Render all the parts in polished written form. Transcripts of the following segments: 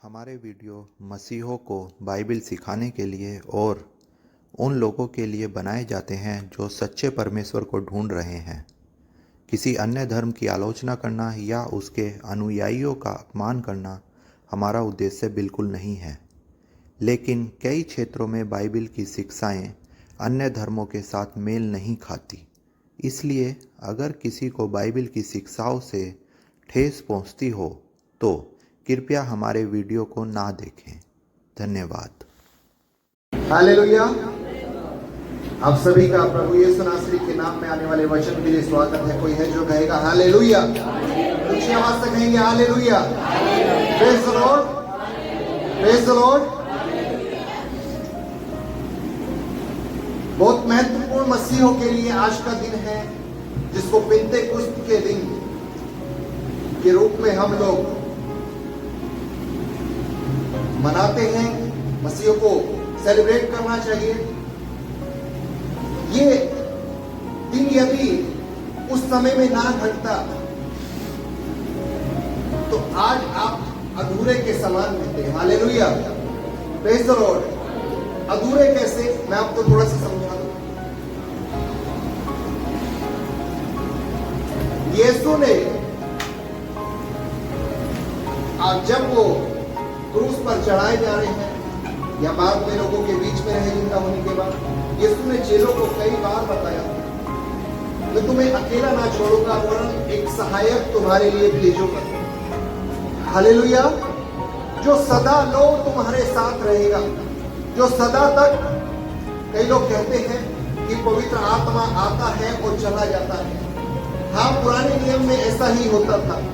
हमारे वीडियो मसीहों को बाइबिल सिखाने के लिए और उन लोगों के लिए बनाए जाते हैं जो सच्चे परमेश्वर को ढूंढ रहे हैं। किसी अन्य धर्म की आलोचना करना या उसके अनुयायियों का अपमान करना हमारा उद्देश्य बिल्कुल नहीं है, लेकिन कई क्षेत्रों में बाइबिल की शिक्षाएं अन्य धर्मों के साथ मेल नहीं खाती। इसलिए अगर किसी को बाइबिल की शिक्षाओं से ठेस पहुंचती हो तो कृपया हमारे वीडियो को ना देखें। धन्यवाद। हालेलुया। आप सभी का प्रभु यीशु नासरी के नाम में आने वाले वचन के लिए स्वागत है। कोई है जो कहेगा हालेलुया? ऊंची आवाज से कहेंगे hallelujah. Praise the Lord, praise the Lord. बहुत महत्वपूर्ण मसीहों के लिए आज का दिन है, जिसको पिंतेकुस्त के दिन के रूप में हम लोग मनाते हैं। मसीहों को सेलिब्रेट करना चाहिए। ये दिन यदि उस समय में ना घटता तो आज आप अधूरे के समान रहते हैं। Hallelujah, praise the Lord. अधूरे कैसे, मैं आपको थोड़ा सा समझा दूं। यीशु ने जब वो क्रूस पर चढ़ाए जा रहे हैं या बाद में लोगों के बीच में रहे जिंदा होने के बाद, यीशु ने चेलों को कई बार बताया, मैं तुम्हें अकेला ना छोड़ूंगा, वरन एक सहायक तुम्हारे लिए भेजूंगा। हालेलुया। जो सदा लो तुम्हारे साथ रहेगा, जो सदा तक। कई लोग कहते हैं कि पवित्र आत्मा आता है और चला जाता है। हाँ, पुराने नियम में ऐसा ही होता था।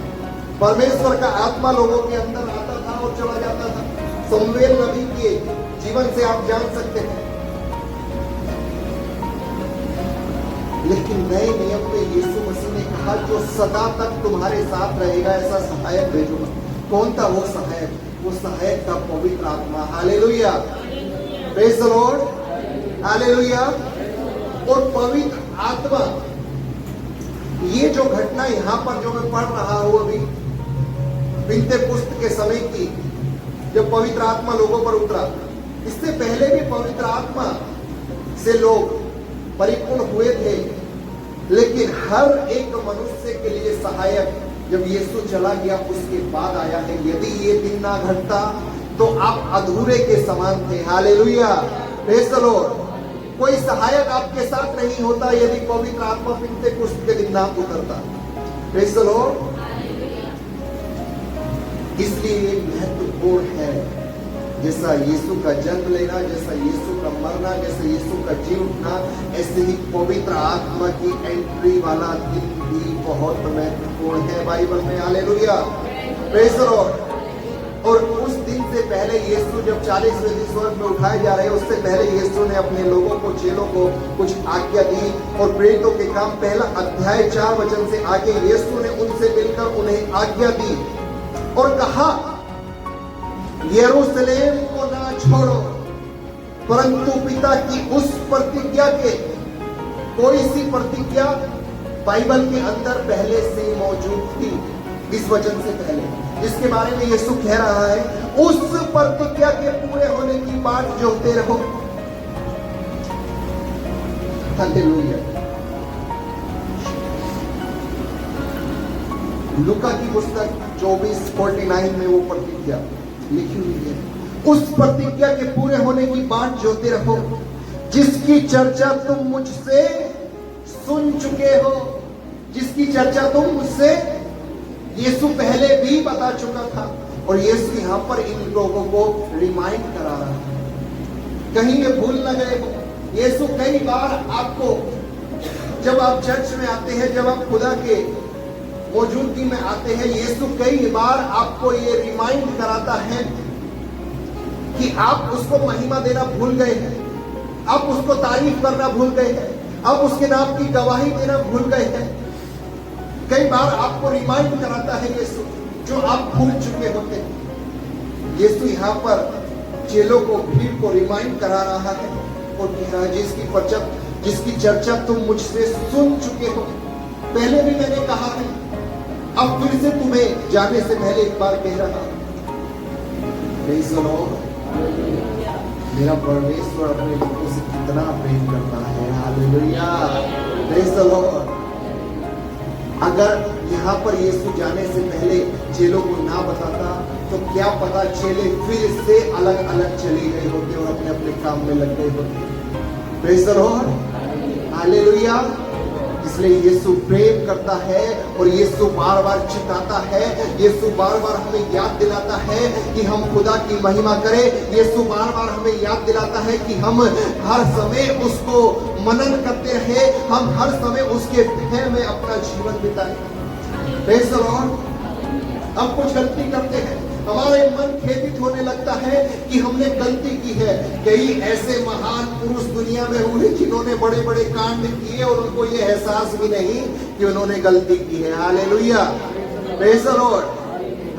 परमेश्वर का आत्मा लोगों के अंदर आता था और चला जाता था। शमूएल नबी के जीवन से आप जान सकते हैं। लेकिन नए नियम में यीशु मसीह ने कहा, जो सदा तक तुम्हारे साथ रहेगा, ऐसा सहायक भेजूंगा। कौन था वो सहायक? वो सहायक था पवित्र आत्मा। Hallelujah, praise the Lord, hallelujah. और पवित्र आत्मा, ये जो घटना यहां पर जो मैं पढ़ रहा हूं अभी, पिंतेकुस्त के समय की, जब पवित्र आत्मा लोगों पर उतरा, इससे पहले भी पवित्र आत्मा से लोग परिपूर्ण हुए थे, लेकिन हर एक मनुष्य के लिए सहायक जब यीशु चला गया उसके बाद आया है। यदि ये दिन ना घटता तो आप अधूरे के समान थे। Hallelujah, praise the Lord. कोई सहायक आपके साथ नहीं होता यदि पवित्र आत्मा पिंतेकुस्त के दिन ना उतरता। Praise the Lord. इसलिए महत्वपूर्ण है, जैसा यीशु का जन्म लेना, जैसा यीशु का मरना, जैसा यीशु का जी उठना, ऐसे ही पवित्र आत्मा की एंट्री वाला दिन भी बहुत महत्वपूर्ण है बाइबल में। Hallelujah, praise the Lord. और उस दिन से पहले यीशु जब 40वें दिन स्वर्ग में उठाए जा रहे हैं, उससे पहले यीशु ने अपने लोगों को, चेलों को कुछ आज्ञा दी। और प्रेरितों के काम पहला अध्याय 4 वचन से आगे यीशु ने उनसे मिलकर उन्हें आज्ञा दी और कहा, यरूशलेम को ना छोड़ो, परंतु पिता की उस प्रतिज्ञा के, कोई सी प्रतिज्ञा बाइबल के अंदर पहले से मौजूद थी, इस वचन से पहले, जिसके बारे में यीशु कह रहा है, उस प्रतिज्ञा के पूरे होने की बात जोते रहो। हालेलुया। लूका की पुस्तक 24:49 में वो प्रतिज्ञा लिखी हुई है। उस प्रतिज्ञा के पूरे होने की बात जोते रहो, जिसकी चर्चा तुम मुझसे सुन चुके हो। जिसकी चर्चा तुम मुझसे, यीशु पहले भी बता चुका था और यीशु यहां पर इन लोगों को रिमाइंड करा रहा है, कहीं ये भूल न गए हो। यीशु कई बार आपको, जब आप चर्च में आते हैं, जब आप खुदा के मौजूदगी में आते हैं, यीशु कई बार आपको ये रिमाइंड कराता है कि आप उसको महिमा देना भूल गए हैं, आप उसको तारीफ करना भूल गए हैं, आप उसके नाम की गवाही देना भूल गए हैं। कई बार आपको रिमाइंड कराता है यीशु, जो आप भूल चुके होते हैं। यीशु यहाँ पर चेलों को, भीड़ को रिमाइंड करा रहा है और कह रहा है, जिसकी चर्चा तुम मुझसे सुन चुके हो, पहले भी मैंने कहा है, अब फिर से तुम्हें जाने से पहले एक बार कह रहा हूं, Praise the Lord. मेरा परमेश्वर अपने लोगों से कितना प्रेम करता है। हालेलुया। Praise the Lord. अगर यहाँ पर यीशु जाने से पहले चेलों को ना बताता तो क्या पता चेले फिर से अलग अलग चले गए होते और अपने अपने काम में लग गए होते। Praise the Lord. हालेलुया। इसलिए यीशु प्रेम करता है और यीशु बार बार चिताता है, यीशु बार बार हमें याद दिलाता है कि हम खुदा की महिमा करें, यीशु बार बार हमें याद दिलाता है कि हम हर समय उसको मनन करते रहे, हम हर समय उसके भय में अपना जीवन बिताएं। Praise the Lord. हम कुछ गलती करते हैं, हमारे मन खेदित होने लगता है कि हमने गलती की है। कई ऐसे महान पुरुष दुनिया में हुए जिन्होंने बड़े बड़े कांड किए और उनको ये एहसास भी नहीं कि उन्होंने गलती की है। हालेलुया। Praise the Lord.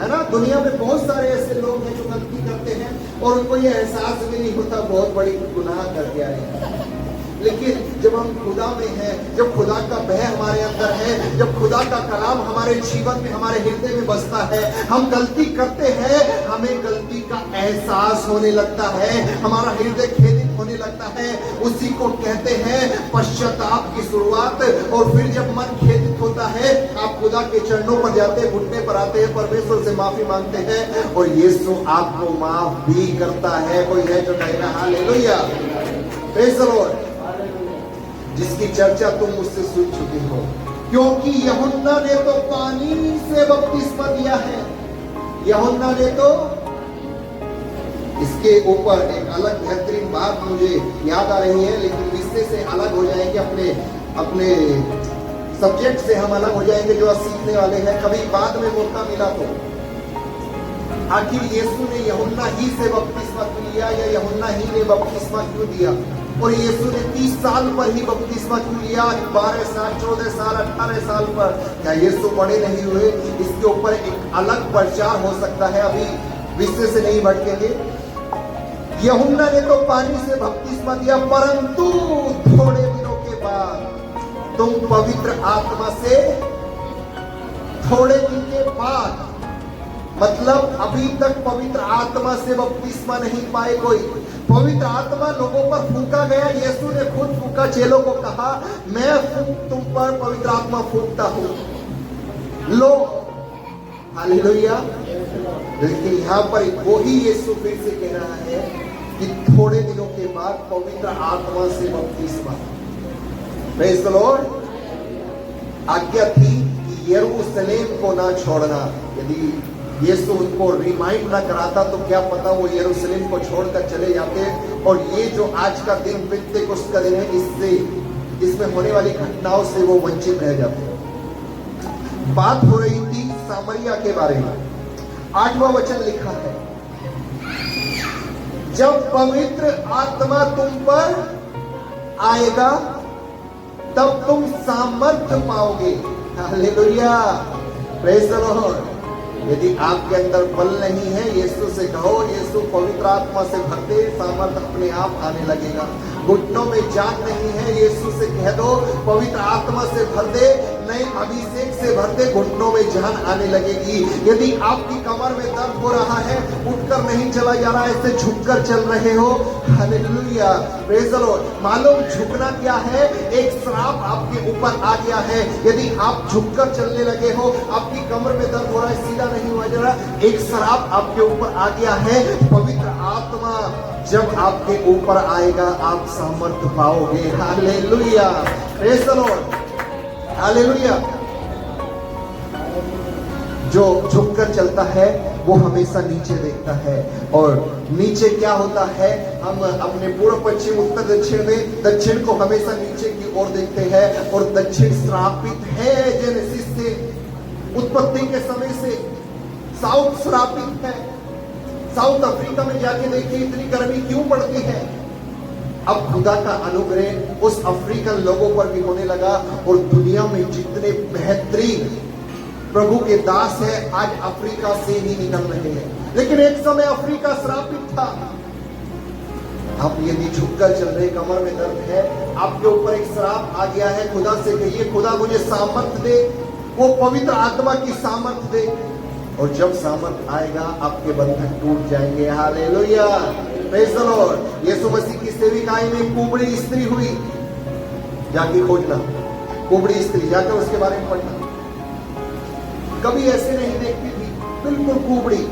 है ना, दुनिया में बहुत सारे ऐसे लोग हैं जो गलती करते हैं और उनको ये एहसास भी नहीं होता बहुत बड़ी गुनाह करके आए हैं। लेकिन जब हम खुदा में हैं, जब खुदा का भय हमारे अंदर है, जब खुदा का कलाम हमारे जीवन में, हमारे हृदय में बसता है, हम गलती करते हैं, हमें गलती का एहसास होने लगता है, हमारा हृदय खेदित होने लगता है। उसी को कहते हैं पश्चाताप की शुरुआत। और फिर जब मन खेदित होता है, आप खुदा के चरणों पर जाते हैं, घुटने पर आते हैं, परमेश्वर से माफी मांगते हैं और यीशु आपको माफ भी करता है। कोई है जो कहेगा हालेलुया। Praise the Lord. जिसकी चर्चा तुम मुझसे सुन चुके हो, क्योंकि यूहन्ना ने तो पानी से बपतिस्मा दिया है। यूहन्ना ने तो, इसके ऊपर एक अलग बेहतरीन बात मुझे याद आ रही है, लेकिन विषय से अलग हो जाएंगे, अपने सब्जेक्ट से हम अलग हो जाएंगे जो सीखने वाले हैं। कभी बाद में मौका मिला तो आखिर यीशु ने यूहन्ना ही से बपतिस्मा क्यों लिया, या यूहन्ना ही ने बपतिस्मा क्यों दिया, और यीशु ने 30 साल पर ही बपतिस्मा क्यों लिया, 12 साल, 14 साल, 18 साल पर? क्या यीशु बड़े नहीं हुए? इसके ऊपर एक अलग प्रचार हो सकता है, अभी विषय से नहीं भटकेंगे। यूहन्ना ने तो पानी से बपतिस्मा दिया, परंतु थोड़े दिनों के बाद तुम पवित्र आत्मा से, थोड़े दिन के बाद, मतलब अभी तक पवित्र आत्मा से बपतिस्मा नहीं पाए कोई। पवित्र आत्मा लोगों पर फूंका गया, यीशु ने खुद फूंका, चेलों को कहा मैं तुम पर पवित्र आत्मा फूंकता हूं, लो। हालेलुया। लेकिन यहाँ पर वही यीशु फिर से कह रहा है कि थोड़े दिनों के बाद पवित्र आत्मा से बपतिस्मा। Praise the Lord. आज्ञा थी कि यरूशलेम को ना छोड़ना। यदि यीशु उनको रिमाइंड ना कराता तो क्या पता वो यरूशलेम को छोड़कर चले जाते, और ये जो आज का दिन पेंतेकोस्त का दिन है, इसमें होने वाली घटनाओं से वो वंचित रह जाते। बात हो रही थी सामरिया के बारे में। 8वां वचन लिखा है, जब पवित्र आत्मा तुम पर आएगा तब तुम सामर्थ्य पाओगे। हालेलुया। Praise the Lord. यदि आपके अंदर बल नहीं है, यीशु से कहो यीशु पवित्र आत्मा से भर दे, सामर्थ अपने आप आने लगेगा। घुटनों में जान नहीं है, यीशु से कह दो पवित्र आत्मा से भर दे, नए अभिषेक से भर दे, घुटनों में जान आने लगेगी। यदि आपकी कमर में दर्द हो रहा है, उठकर नहीं चला जा रहा है, ऐसे झुककर चल रहे हो, हालेलुया, प्रेज़ द लॉर्ड। मालूम झुकना क्या है? एक श्राप आपके ऊपर आ गया है। यदि आप झुककर चलने लगे हो, आपकी कमर में दर्द हो रहा है, सीधा नहीं हुआ जा रहा, एक श्राप आपके ऊपर आ गया है। पवित्र आत्मा जब आपके ऊपर आएगा, आप सामर्थ्य पाओगे। Hallelujah, praise the Lord, hallelujah. जो झुककर चलता है वो हमेशा नीचे देखता है, और नीचे क्या होता है? हम अपने पूर्व, पश्चिम, उत्तर, दक्षिण में दक्षिण को हमेशा नीचे की ओर देखते हैं, और दक्षिण श्रापित है। जेनेसिस से, उत्पत्ति के समय से साउथ श्रापित है। साउथ अफ्रीका में जाके देखिए इतनी गर्मी क्यों पड़ती है। अब खुदा का अनुग्रह उस अफ्रीकन लोगों पर भी होने लगा, और दुनिया में जितने बेहतरीन प्रभु के दास हैं आज अफ्रीका से ही निकल रहे हैं। लेकिन एक समय अफ्रीका श्रापित था। आप यदि झुककर चल रहे, कमर में दर्द है, आपके ऊपर एक श्राप आ गया है, खुदा से कहिए खुदा मुझे सामर्थ दे, वो पवित्र आत्मा की सामर्थ दे। और जब सामर्थ आएगा आपके बंधन टूट जाएंगे। हालेलुया, praise the lord. Yeshu Masih की सेविकाई में एक कुबड़ी स्त्री हुई, जाके खोजना, कुबड़ी स्त्री, जाकर उसके बारे में पढ़ना। कभी ऐसे नहीं देखती थी, बिल्कुल कुबड़ी।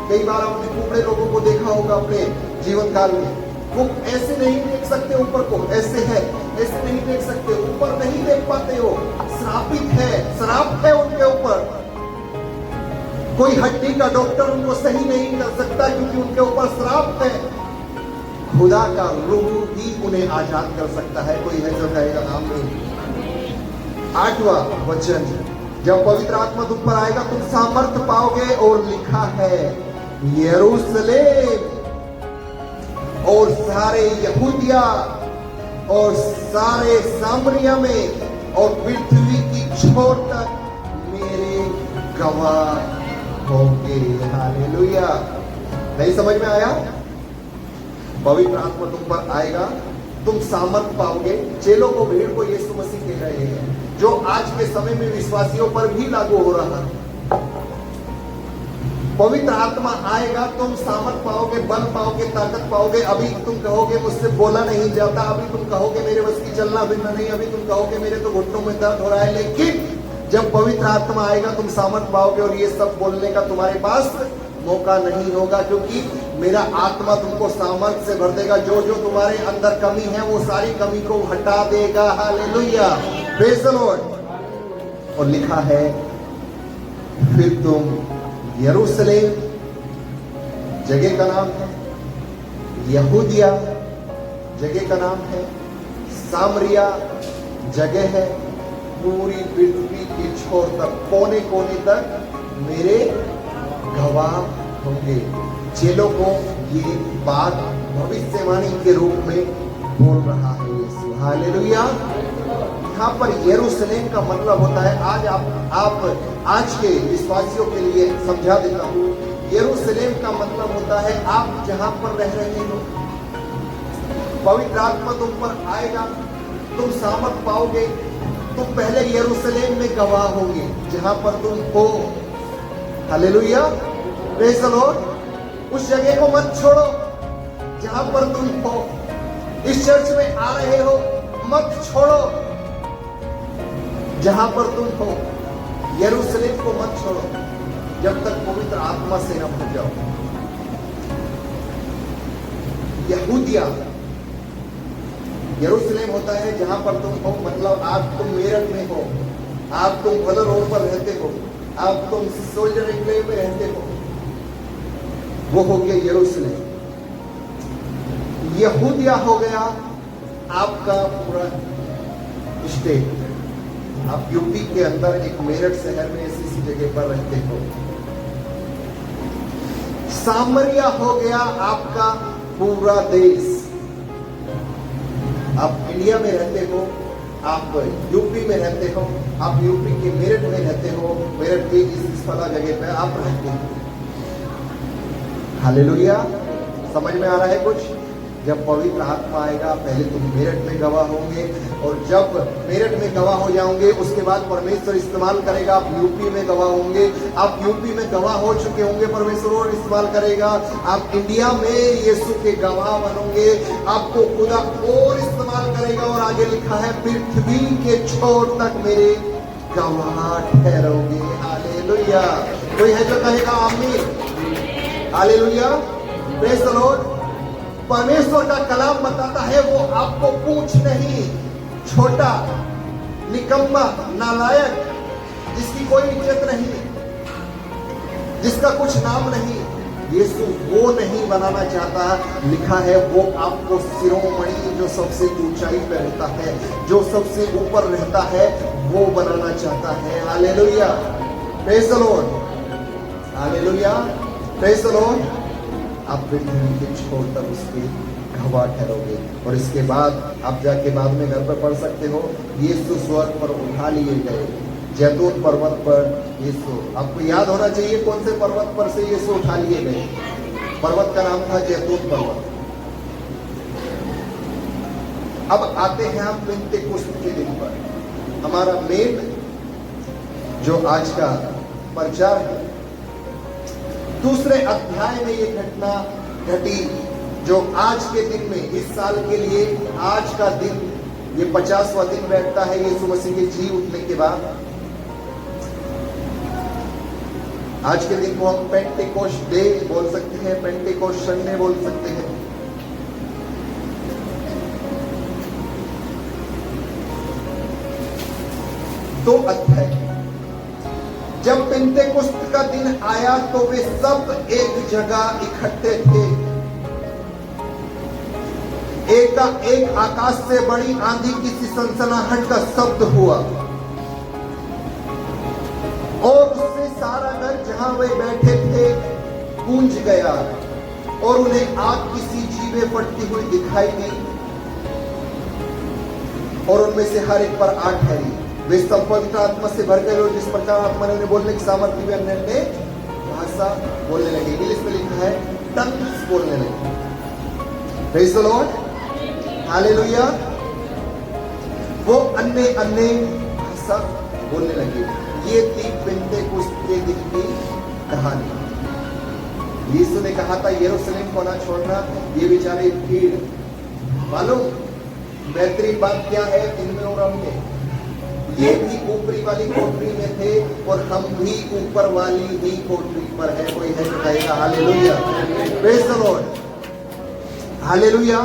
कई बार आपने कुबड़े लोगों को देखा होगा अपने जीवन काल में। वो ऐसे नहीं देख सकते ऊपर को, ऐसे है, ऐसे नहीं देख सकते, ऊपर नहीं देख पाते हो, श्रापित है, श्राप है उनके ऊपर। कोई हड्डी का डॉक्टर उनको सही नहीं कर सकता क्योंकि उनके ऊपर श्राप है। खुदा का रूह ही उन्हें आजाद कर सकता है। कोई है जो कहेगा आमीन। 8वां वचन, जब पवित्र आत्मा तुम पर आएगा तुम सामर्थ पाओगे, और लिखा है यरूशलेम और सारे यहूदिया और सारे सामरिया में और पृथ्वी की छोर तक मेरे गवाह होंगे। हालेलुया। नहीं समझ में आया? पवित्र आत्मा तुम पर आएगा, तुम सामर्थ पाओगे। चेलों को, भीड़ को यीशु मसीह कह रहे हैं, जो आज के समय में विश्वासियों पर भी लागू हो रहा है। पवित्र आत्मा आएगा, तुम सामर्थ पाओगे, बल पाओगे, ताकत पाओगे। अभी तुम कहोगे मुझसे बोला नहीं जाता, अभी तुम कहोगे मेरे बस की चलना फिरना नहीं, अभी तुम कहोगे मेरे तो घुटनों में दर्द हो रहा है, लेकिन जब पवित्र आत्मा आएगा तुम सामर्थ पाओगे और ये सब बोलने का तुम्हारे पास मौका नहीं होगा, क्योंकि मेरा आत्मा तुमको सामर्थ से भर देगा। जो जो तुम्हारे अंदर कमी है वो सारी कमी को हटा देगा। Hallelujah, praise the Lord. और लिखा है फिर तुम यरूशलेम जगह का नाम है, यहूदिया जगह का नाम है, सामरिया जगह है, पूरी पृथ्वी के छोर तक, कोने कोने तक मेरे गवाह होंगे। चेलों को ये बात भविष्यवाणी के रूप में बोल रहा है यीशु। हालेलुया। यहाँ पर यरूशलेम का मतलब होता है, आज के विश्वासियों के लिए समझा देता हूँ। यरूशलेम का मतलब होता है आप जहां पर रह रहे हो। पवित्र आत्मा तुम पर आएगा, तुम सामर्थ पाओगे, तुम पहले यरूशलेम में गवाह होंगे जहां पर तुम हो। Hallelujah, praise the Lord. उस जगह को मत छोड़ो जहां पर तुम हो। इस चर्च में आ रहे हो, मत छोड़ो जहां पर तुम हो। यरूशलेम को मत छोड़ो जब तक पवित्र आत्मा से न भर जाओ। यहूदिया, यरूशलेम होता है जहां पर तुम हो, मतलब आप तुम मेरठ में हो, आप तुम भदर रोड पर रहते हो, आप तुम सोल्जर एनक्लेव में रहते हो, वो हो गया यरूशलेम। यहूदिया हो गया आपका पूरा स्टेट। आप यूपी के अंदर एक मेरठ शहर में ऐसी जगह पर रहते हो। सामरिया हो गया आपका पूरा देश। आप इंडिया में रहते हो, आप यूपी में रहते हो, आप यूपी के मेरठ में रहते हो, मेरठ की इस फला जगह पे आप रहते हो। हालेलुया, समझ में आ रहा है कुछ? जब पवित्र आत्मा आएगा पहले तुम मेरठ में गवाह होंगे, और जब मेरठ में गवाह हो जाओगे उसके बाद परमेश्वर इस्तेमाल करेगा, आप यूपी में गवाह होंगे। आप यूपी में गवाह हो चुके होंगे, परमेश्वर और इस्तेमाल करेगा। आप इंडिया में यीशु के गवाह बनोगे, आपको खुदा और इस्तेमाल करेगा। और आगे लिखा है पृथ्वी के छोर तक मेरे गवाह ठहरोगे। हालेलुया। कोई है जो कहेगा आमीन? Hallelujah, praise the Lord. परमेश्वर का कलाम बताता है वो आपको पूछ नहीं, छोटा, निकम्मा, नालायक, जिसकी कोई इज्जत नहीं, जिसका कुछ नाम नहीं, यीशु वो नहीं बनाना चाहता। लिखा है वो आपको शिरोमणि, जो सबसे ऊंचाई पे रहता है, जो सबसे ऊपर रहता है, वो बनाना चाहता है। Hallelujah, praise the Lord. Hallelujah, praise the Lord. आप पृथ्वी के छोर तक उसके गवाह ठहरोगे। और इसके बाद आप जाके बाद में घर पर पढ़ सकते हो, यीशु स्वर्ग पर उठा लिए गए, जैतून पर्वत पर यीशु। आपको याद होना चाहिए कौन से पर्वत पर से यीशु उठा लिए गए। पर्वत का नाम था जैतून पर्वत। अब आते हैं हम पेंतेकोस्त के दिन पर। हमारा मेन जो आज का प्रचार है दूसरे अध्याय में ये घटना घटी जो आज के दिन में, इस साल के लिए आज का दिन, ये 50वां दिन बैठता है यीशु मसीह के जी उठने के बाद। आज के दिन को हम पेंटेकोस्ट डे बोल सकते हैं, पेंटेकोस्ट संडे बोल सकते हैं। दो अध्याय, जब पेंटेकोस्ट का दिन आया तो वे सब एक जगह इकट्ठे थे। एक आकाश से बड़ी आंधी की सी सनसनाहट का शब्द हुआ और उससे सारा घर जहां वे बैठे थे गूंज गया और उन्हें आग की सी जीभें फटती हुई दिखाई दी और उनमें से हर एक पर आग ठहरी। वे सब पवित्र आत्मा से भर गए और जिस प्रकार आत्मा ने उन्हें बोलने की सामर्थ्य दी, अन्य भाषा बोलने लगे। इंग्लिश में लिखा है टंग्स बोलने लगे। Praise the Lord, hallelujah. वो अन्य भाषा बोलने लगे। ये थी पेंटेकोस्त के दिन की कहानी। यीशु ने कहा था यरूशलेम को ना छोड़ना। ये बेचारे भीड़, मालूम बेहतरीन बात क्या है, इनमें और हमने, ये भी ऊपरी वाली कोठरी में थे और हम भी ऊपर वाली ही कोठरी पर है। कोई है तो कहेगा hallelujah, praise the Lord, hallelujah.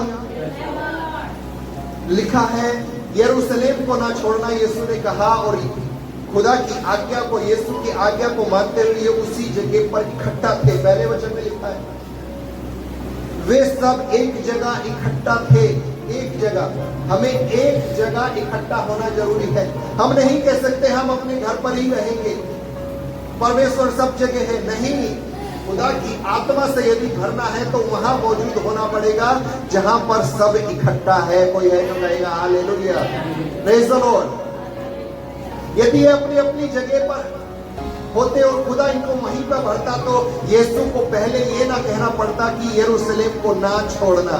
लिखा है यरूशलेम को ना छोड़ना, यीशु ने कहा, और खुदा की आज्ञा को, यीशु की आज्ञा को मानते हुए उसी जगह पर इकट्ठा थे। पहले वचन में लिखा है वे सब एक जगह इकट्ठा थे। एक जगह, हमें एक जगह इकट्ठा होना जरूरी है। हम नहीं कह सकते हम अपने घर पर ही रहेंगे, परमेश्वर सब जगह है। नहीं, खुदा की आत्मा से यदि भरना है तो वहां मौजूद होना पड़ेगा जहां पर सब इकट्ठा है। कोई है जो कहेगा हालेलुया, प्रेज़ द लॉर्ड। यदि ये अपनी अपनी जगह पर होते और खुदा इनको वहीं पर भरता तो यीशु को पहले ये ना कहना पड़ता कि यरूशलेम को ना छोड़ना।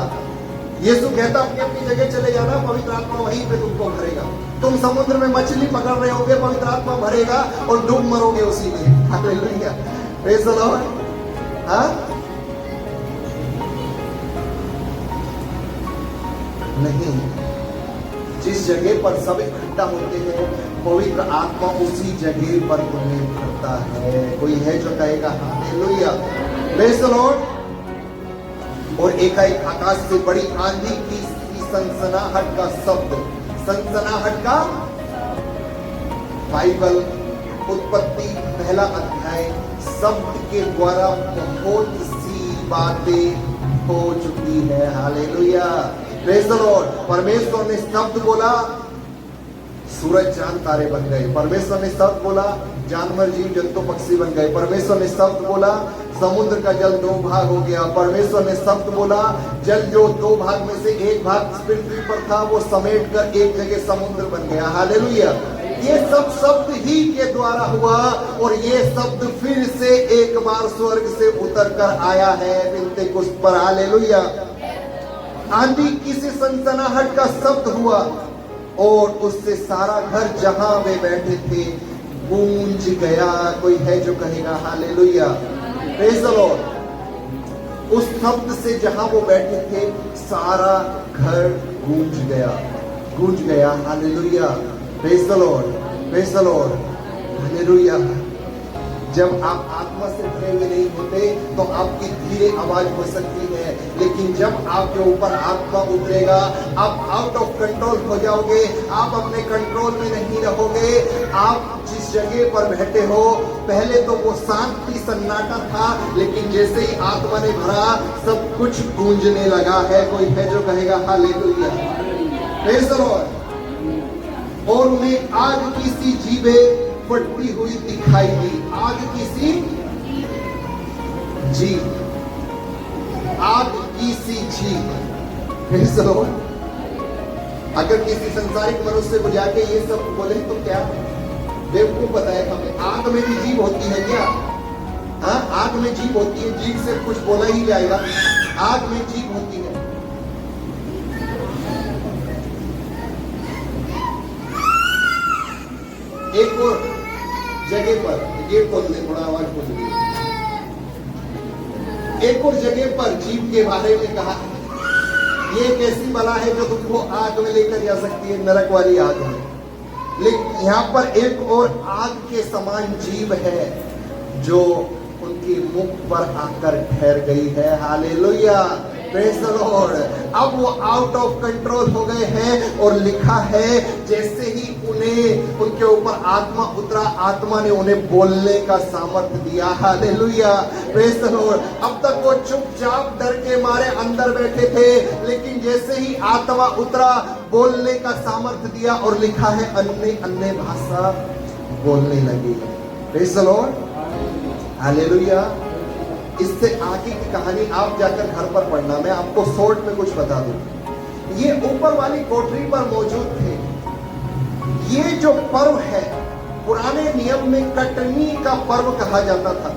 यीशु कहता अपनी अपनी जगह चले जाना, पवित्र आत्मा वहीं पे तुमको भरेगा। तुम समुद्र में मछली पकड़ रहे होगे, पवित्र आत्मा भरेगा और डूब मरोगे उसी में। Hallelujah, praise the Lord. हाँ, नहीं, जिस जगह पर सब इकट्ठा होते हैं पवित्र आत्मा उसी जगह पर तुम्हें भरता है। कोई है जो कहेगा हालेलुया, प्रेज़ द लॉर्ड। और एकाएक आकाश से बड़ी आंधी की सनसनाहट का शब्द, सनसनाहट का, बाइबल उत्पत्ति पहला अध्याय, शब्द के द्वारा बहुत सी बातें हो चुकी है। Hallelujah, praise the Lord. परमेश्वर ने शब्द बोला, सूरज चांद तारे बन गए। परमेश्वर ने शब्द बोला, जानवर जीव जंतु पक्षी बन गए। परमेश्वर ने शब्द बोला, समुद्र का जल दो भाग हो गया। परमेश्वर ने शब्द बोला, जल जो दो भाग में से एक भाग पृथ्वी पर था वो समेट कर एक जगह समुद्र बन गया। हालेलुया, ये सब शब्द ही के द्वारा हुआ और ये शब्द फिर से एक बार स्वर्ग से उतर कर आया है पेंटेकोस्त पर। हालेलुया। आंधी की सी सनसनाहट का शब्द हुआ और उससे सारा घर जहां वे बैठे थे गूंज गया। कोई है जो कहेगा हालेलुया, प्रेज़ द लॉर्ड। उस शब्द से जहां वो बैठे थे सारा घर गूंज गया, गूंज गया। Hallelujah, praise the Lord, praise the Lord, hallelujah. जब आप आत्मा से भरे हुए नहीं होते तो आपकी धीरे आवाज हो सकती है, लेकिन जब आपके ऊपर आत्मा उतरेगा आप आउट ऑफ कंट्रोल हो जाओगे। आप अपने कंट्रोल में नहीं रहोगे। आप जिस जगह पर बैठे हो पहले तो वो शांति सन्नाटा था, लेकिन जैसे ही आत्मा ने भरा सब कुछ गूंजने लगा है। कोई है जो कहेगा हालेलुया, प्रेज़ द लॉर्ड। और उन्हें आग की सी जीभें फटती हुई दिखाई दी। आग की सी जीभ, आग की सी जीभ, प्रेज़ द लॉर्ड। अगर किसी संसारिक मनुष्य को जाके ये सब बोले तो क्या बेवकूफ बताए हमें। आग में भी जीभ होती है क्या? हाँ, आग में जीभ होती है, जीभ से कुछ बोला ही जाएगा। आग में जीभ होती है। एक और जगह पर गेट खोल दे, थोड़ा आवाज खोल दे। एक और जगह पर जीव के बारे में कहा है, ये एक ऐसी बला है जो तुमको आग में लेकर जा सकती है, नरक वाली आग में। लेकिन यहाँ पर एक और आग के समान जीव है जो उनके मुख पर आकर ठहर गई है। Hallelujah, praise the Lord. अब वो आउट ऑफ कंट्रोल हो गए हैं और लिखा है जैसे ही उन्हें उनके ऊपर आत्मा उतरा, आत्मा ने उन्हें बोलने का सामर्थ्य दिया। Hallelujah, praise the Lord. अब तक वो चुपचाप डर के मारे अंदर बैठे थे, लेकिन जैसे ही आत्मा उतरा, बोलने का सामर्थ्य दिया और लिखा है अन्य अन्य भाषा बोलने लगी। Praise the Lord, hallelujah. इससे आगे की कहानी आप जाकर घर पर पढ़ना, मैं आपको शॉर्ट में कुछ बता दूं। ये ऊपर वाली कोठरी पर मौजूद थे। ये जो पर्व है, पुराने नियम में कटनी का पर्व कहा जाता था,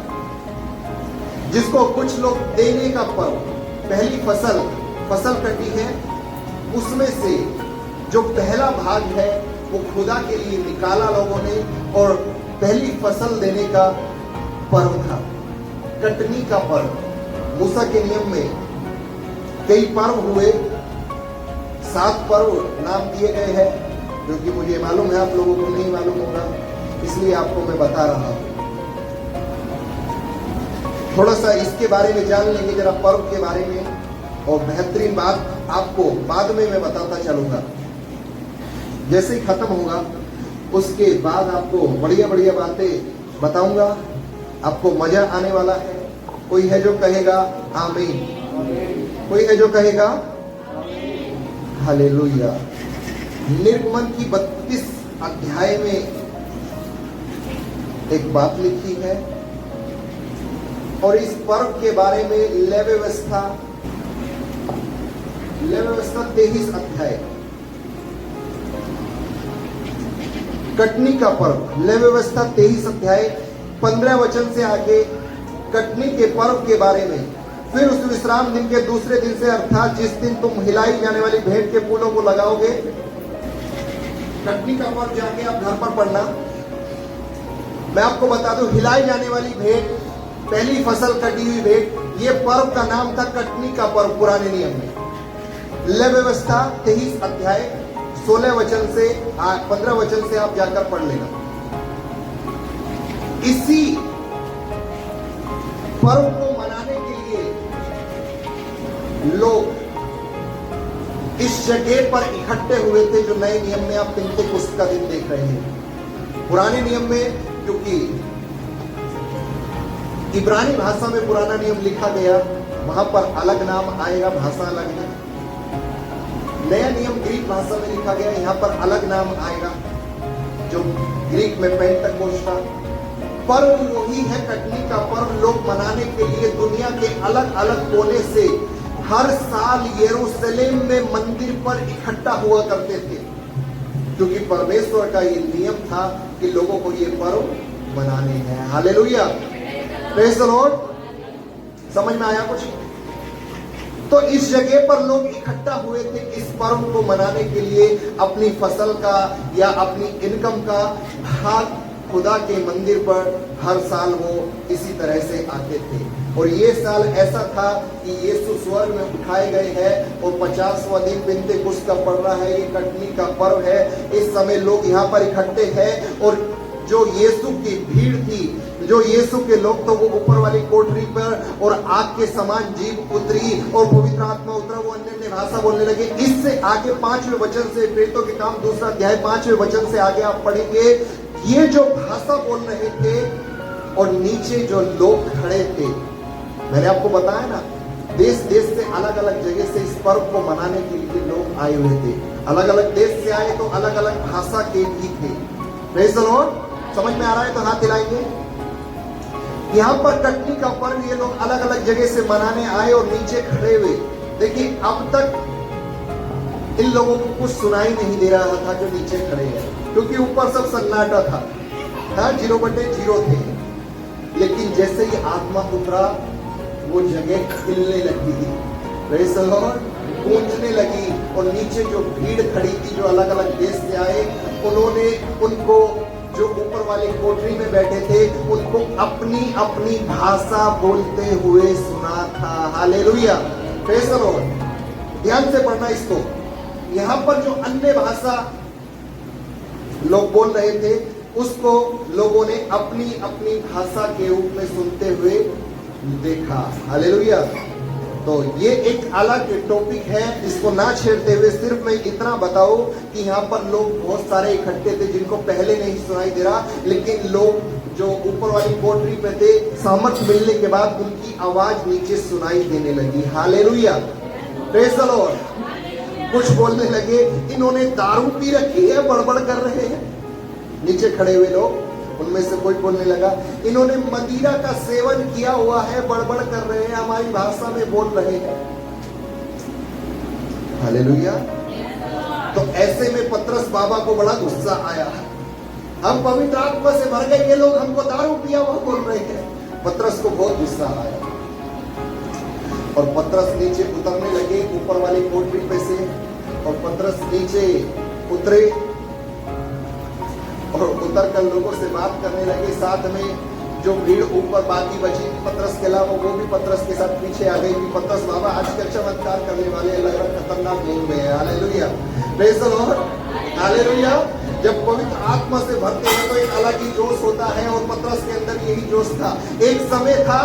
जिसको कुछ लोग देने का पर्व। पहली फसल कटी है, उसमें से जो पहला भाग है वो खुदा के लिए निकाला लोगों ने, और पहली फसल देने का पर्व था, कटनी का पर्व। मूसा के नियम में कई पर्व हुए, 7 पर्व नाम दिए गए हैं, जो कि मुझे मालूम है, आप लोगों को नहीं मालूम होगा, इसलिए आपको मैं बता रहा हूं। थोड़ा सा इसके बारे में जान लेंगे जरा, पर्व के बारे में, और बेहतरीन बात आपको बाद में मैं बताता चलूंगा। जैसे ही खत्म होगा उसके बाद आपको बढ़िया बढ़िया बातें बताऊंगा, आपको मजा आने वाला है। कोई है जो कहेगा आमीन? कोई है जो कहेगा हालेलुया। निर्गमन की 32 अध्याय में एक बात लिखी है, और इस पर्व के बारे में लेवी व्यवस्था 23 अध्याय, कटनी का पर्व, लेवी व्यवस्था 23 अध्याय 15 वचन से आगे कटनी के पर्व के बारे में। फिर उस विश्राम दिन के दूसरे दिन से, अर्थात जिस दिन तुम हिलाई जाने वाली भेंट के फूलों को लगाओगे, कटनी का पर्व जाके आप घर पर पढ़ना। मैं आपको बता दूं, हिलाई जाने वाली भेंट, पहली फसल कटी हुई भेंट, ये पर्व का नाम था कटनी का पर्व पुराने नियम में। लेवी व्यवस्था 23 अध्याय 16 वचन से 15 वचन से आप जाकर पढ़ लेना। इसी पर्व को मनाने के लिए लोग इस जगह पर इकट्ठे हुए थे, जो नए नियम में आप पिंतेकुस्त का दिन देख रहे हैं। पुराने नियम में, क्योंकि इब्रानी भाषा में पुराना नियम लिखा गया, वहां पर अलग नाम आएगा, भाषा अलग है। नया नियम ग्रीक भाषा में लिखा गया, यहां पर अलग नाम आएगा, जो ग्रीक में पेंटेकोस्ट था। पर्व वही है, कटनी का पर्व लोग मनाने के लिए दुनिया के अलग अलग कोने से हर साल यरूशलेम में मंदिर पर इकट्ठा हुआ करते थे, क्योंकि परमेश्वर का ये नियम था कि लोगों को ये पर्व मनाने हैं। Hallelujah, praise the Lord. समझ में आया कुछ? तो इस जगह पर लोग इकट्ठा हुए थे इस पर्व को मनाने के लिए, अपनी फसल का या अपनी इनकम का भाग खुदा के मंदिर पर हर साल वो इसी तरह से आते थे। और ये साल ऐसा था कि यीशु स्वर्ग में उठाए गए हैं, और 50वां दिन पिंतेकुस्त का पड़ रहा है, ये कटनी का पर्व है। इस समय लोग यहाँ पर इकट्ठे हैं, और जो यीशु की भीड़ थी, जो यीशु के लोग, तो वो ऊपर वाली कोठरी पर और आग के समान जीव उतरी और पवित्र आत्मा उतरा, वो अन्य भाषा बोलने लगे। इससे आगे 5वें वचन से, प्रेरितों के काम 2 अध्याय 5वें वचन से आगे आप पढ़ेंगे, ये जो भाषा बोल रहे थे और नीचे जो लोग खड़े थे, मैंने आपको बताया ना, देश देश से अलग अलग जगह से इस पर्व को मनाने के लिए लोग आए हुए थे। अलग अलग देश से आए तो अलग अलग भाषा के भी थे। Praise the Lord. समझ में आ रहा है तो हाथ हिलाएंगे। यहाँ पर कटनी का पर्व ये लोग अलग अलग जगह से मनाने आए और नीचे खड़े हुए। देखिए, अब तक इन लोगों को कुछ सुनाई नहीं दे रहा था जो नीचे खड़े हैं, क्योंकि ऊपर सब सन्नाटा था, 0/0 थे। लेकिन जैसे ही आत्मा उतरा, वो जगह खिलने लगी, प्रेज़ द लॉर्ड, गूंजने लगी, और नीचे जो भीड़ खड़ी थी, जो अलग अलग देश से आए, उन्होंने उनको जो ऊपर वाली कोठरी में बैठे थे उनको अपनी अपनी भाषा बोलते हुए सुना था। Hallelujah, praise the Lord. ध्यान से पढ़ना इसको। यहां पर जो अन्य भाषा लोग बोल रहे थे उसको लोगों ने अपनी अपनी भाषा के रूप में सुनते हुए देखा। हालेलुया। तो ये एक अलग टॉपिक है, इसको ना छेड़ते हुए सिर्फ मैं इतना बताऊं कि यहाँ पर लोग बहुत सारे इकट्ठे थे जिनको पहले नहीं सुनाई दे रहा, लेकिन लोग जो ऊपर वाली कोठरी पे थे सामर्थ मिलने के बाद उनकी आवाज नीचे सुनाई देने लगी। Hallelujah, praise the Lord. कुछ बोलने लगे इन्होंने दारू पी रखी है, बड़बड़ कर रहे हैं। नीचे खड़े हुए लोग, उनमें से कोई बोलने लगा इन्होंने मदिरा का सेवन किया हुआ है, बड़बड़ कर रहे हैं, हमारी भाषा में बोल रहे हैं। हालेलुया। तो ऐसे में पतरस बाबा को बड़ा गुस्सा आया। हम पवित्र आत्मा से भर गए, ये लोग हमको दारू पिया हुआ बोल रहे हैं। पतरस को बहुत गुस्सा आया और पतरस नीचे उतरने लगे ऊपर वाली कोठरी पे से, और पतरस नीचे उतरे और उतर कर लोगों से बात करने लगे। साथ में जो भीड़ ऊपर बाकी बची पतरस के अलावा वो भी पतरस के साथ पीछे आ गई कि पतरस बाबा आजकल चमत्कार करने वाले लग रहा खतरनाक मूड में है। Hallelujah, praise the Lord. Hallelujah. जब पवित्र आत्मा से भरते हैं तो एक अलग ही जोश होता है, और पतरस के अंदर यही जोश था। एक समय था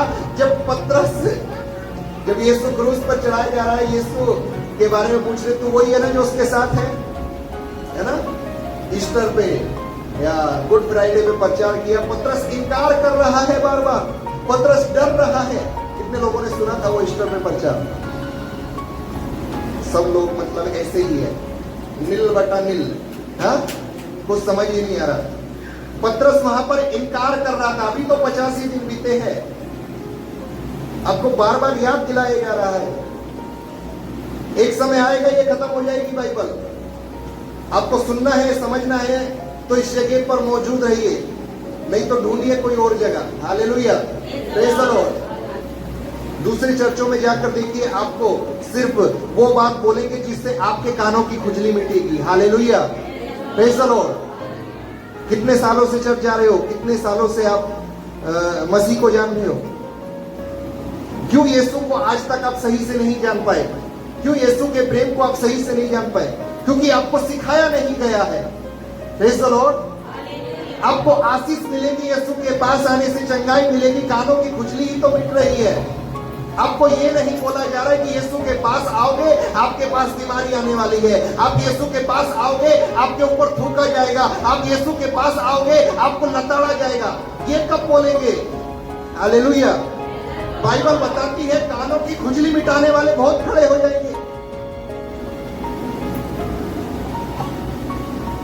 जब यीशु क्रूस पर चढ़ाया जा रहा है, यीशु के बारे में पूछ रहे तो वही है ना जो उसके साथ है ना, ईस्टर पे या गुड फ्राइडे पे प्रचार किया। पतरस इनकार कर रहा है, बार बार पतरस डर रहा है। कितने लोगों ने सुना था वो ईस्टर पे प्रचार? सब लोग मतलब ऐसे ही है, नील बटा नील, हाँ, कुछ समझ ही नहीं आ रहा। पतरस वहां पर इनकार कर रहा था। अभी तो 50 ही दिन बीते हैं, आपको बार बार याद दिलाया जा रहा है। एक समय आएगा ये खत्म हो जाएगी बाइबल, आपको सुनना है, समझना है तो इस जगह पर मौजूद रहिए, नहीं तो ढूंढिए कोई और जगह। Hallelujah, praise the Lord. दूसरी चर्चों में जाकर देखिए, आपको सिर्फ वो बात बोलेंगे जिससे आपके कानों की खुजली मिटेगी। हालेलुया, प्रेज़ द लॉर्ड। कितने सालों से चर्च जा रहे हो? कितने सालों से आप मसीह को जान रहे हो? क्यों यीशु को आज तक आप सही से नहीं जान पाए? क्यों यीशु के प्रेम को आप सही से नहीं जान पाए? क्योंकि आपको सिखाया नहीं गया है। Praise the Lord. आपको आशीष मिलेगी, यीशु के पास आने से चंगाई मिलेगी, कानों की खुजली ही तो मिट रही है। आपको ये नहीं बोला जा रहा है कि यीशु के पास आओगे आपके पास बीमारी आने वाली है, आप यीशु के पास आओगे आपके ऊपर थूका जाएगा, आप यीशु के पास आओगे आपको लताड़ा जाएगा। ये कब बोलेंगे? हालेलुया। बाइबल बताती है कानों की खुजली मिटाने वाले बहुत खड़े हो जाएंगे।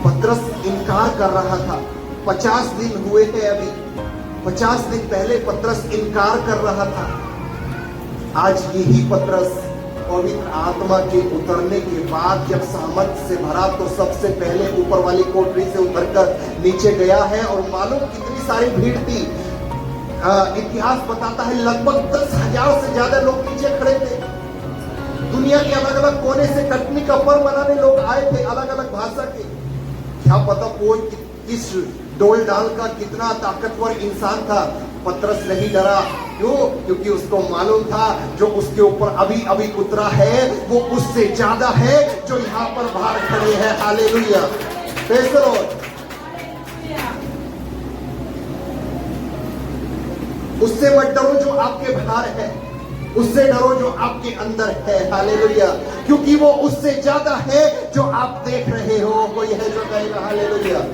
पतरस इनकार कर रहा था। 50 दिन हुए थे अभी, 50 दिन पहले पतरस इनकार कर रहा था। आज यही पतरस पवित्र आत्मा के उतरने के बाद जब सामर्थ से भरा तो सबसे पहले ऊपर वाली कोठरी से उतरकर नीचे गया है, और मालूम कितनी सारी भीड़ थी। इतिहास बताता है लगभग 10,000 से ज्यादा लोग नीचे खड़े थे। दुनिया के अलग अलग कोने से कटनी का पर्व मनाने लोग आए थे, अलग अलग भाषा के। क्या पता कोई किस डोल डाल का कितना ताकतवर इंसान था। पतरस नहीं डरा। क्यों? क्योंकि उसको मालूम था जो उसके ऊपर अभी अभी उतरा है वो उससे ज्यादा है जो यहाँ पर बाहर खड़े हैं। Hallelujah, praise the Lord. उससे मत डरो जो आपके बाहर है, उससे डरो जो आपके अंदर है। हालेलुया, क्योंकि वो उससे ज्यादा है जो आप देख रहे हो। कोई है जो कहेगा हालेलुया।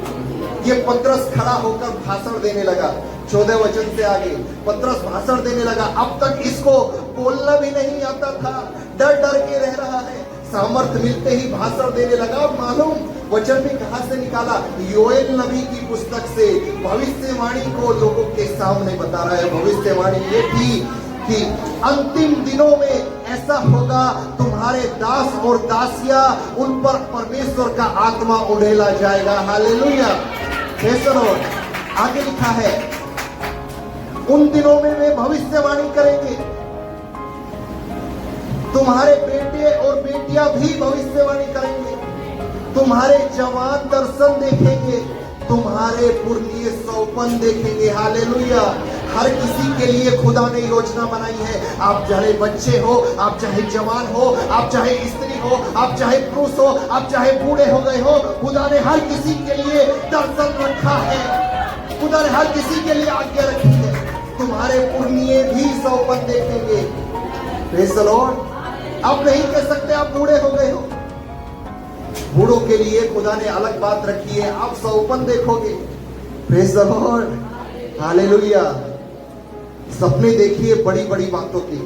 ये पतरस खड़ा होकर भाषण देने लगा। 14 वचन से आगे पतरस भाषण देने लगा। अब तक इसको बोलना भी नहीं आता था, डर डर के रह रहा है। सामर्थ मिलते ही भाषण देने लगा। मालूम वचन भी कहां से निकाला? योएल नबी की पुस्तक से भविष्यवाणी को लोगों के सामने बता रहा है। भविष्यवाणी ये थी कि अंतिम दिनों में ऐसा होगा, तुम्हारे दास और दासियां उन पर परमेश्वर का आत्मा उड़ेला जाएगा। Hallelujah, praise the Lord. आगे लिखा है उन दिनों में वे भविष्यवाणी करेंगे, तुम्हारे बेटे और बेटियां भी भविष्यवाणी करेंगे, तुम्हारे जवान दर्शन देखेंगे, तुम्हारे पुरनिये सौपन देखेंगे। हालेलुया। हर किसी के लिए खुदा ने योजना बनाई है। आप चाहे बच्चे हो, आप चाहे जवान हो, आप चाहे स्त्री हो, आप चाहे पुरुष हो, आप चाहे बूढ़े हो गए हो, खुदा ने हर किसी के लिए दर्शन रखा है। खुदा ने हर किसी के लिए आज्ञा रखी है। तुम्हारे पुरनिये भी सौपन देखेंगे। Praise the Lord. आप नहीं कह सकते आप बूढ़े हो गए हो। बूढ़ों के लिए खुदा ने अलग बात रखी है, आप सौपन देखोगे। Praise the Lord. हालेलुया। सपने देखिए बड़ी बड़ी बातों की,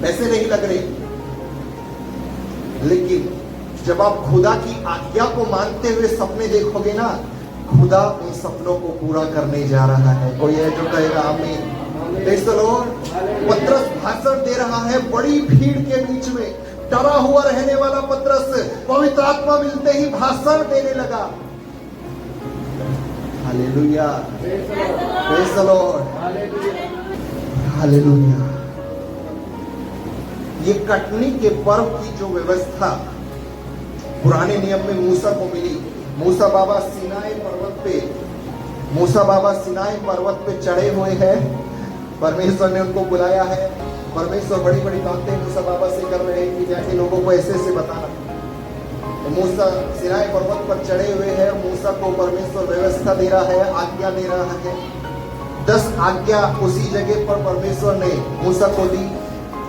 ऐसे नहीं लग रही, लेकिन जब आप खुदा की आज्ञा को मानते हुए सपने देखोगे ना, खुदा उन सपनों को पूरा करने जा रहा है। कोई है जो कहेगा आमीन। Praise the Lord. पतरस भाषण दे रहा है बड़ी भीड़ के बीच में। डरा हुआ रहने वाला पतरस पवित्र आत्मा मिलते ही भाषण देने लगा। Hallelujah. Praise the Lord. Hallelujah. ये कटनी के पर्व की जो व्यवस्था पुराने नियम में मूसा को मिली, मूसा बाबा सिनाई पर्वत पे चढ़े हुए हैं। परमेश्वर ने उनको बुलाया है। परमेश्वर बड़ी बड़ी बातें मूसा बाबा से कर रहे हैं कि जाके लोगों को ऐसे ऐसे बताना। तो मूसा सिनाई पर्वत पर चढ़े हुए हैं। मूसा को परमेश्वर व्यवस्था दे रहा है, आज्ञा दे रहा है। 10 आज्ञा उसी जगह पर परमेश्वर ने मूसा को दी,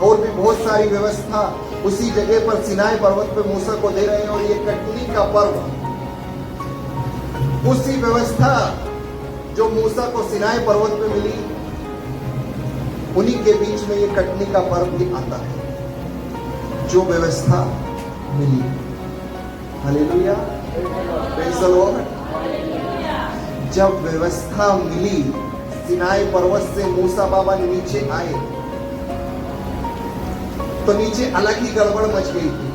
और भी बहुत सारी व्यवस्था उसी जगह पर सिनाई पर्वत पे मूसा को दे रहे हैं। और ये कटनी का पर्व, उसी व्यवस्था जो मूसा को सिनाई पर्वत पे मिली, उन्हीं के बीच में ये कटनी का पर्व भी आता है, जो व्यवस्था मिली। हालेलुया। Praise the Lord. जब व्यवस्था मिली, सिनाई पर्वत से मूसा बाबा नीचे आए, तो नीचे अलग ही गड़बड़ मच गई थी।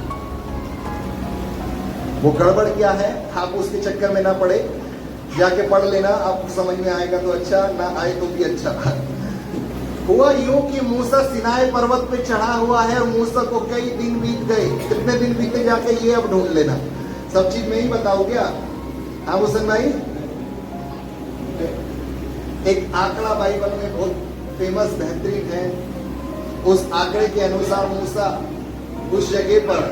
वो गड़बड़ क्या है, आप उसके चक्कर में ना पड़े, जाके पढ़ लेना, आपको समझ में आएगा तो अच्छा, ना आए तो भी अच्छा। हुआ यूं कि मूसा सिनाई पर्वत पे चढ़ा हुआ है और मूसा को कई दिन बीत गए। कितने दिन बीते जाके ये अब ढूंढ लेना, सब चीज मैं ही बताऊं क्या? हाँ हुसैन भाई, एक आंकड़ा बाइबल में बहुत फेमस बेहतरीन है। उस आंकड़े के अनुसार मूसा उस जगह पर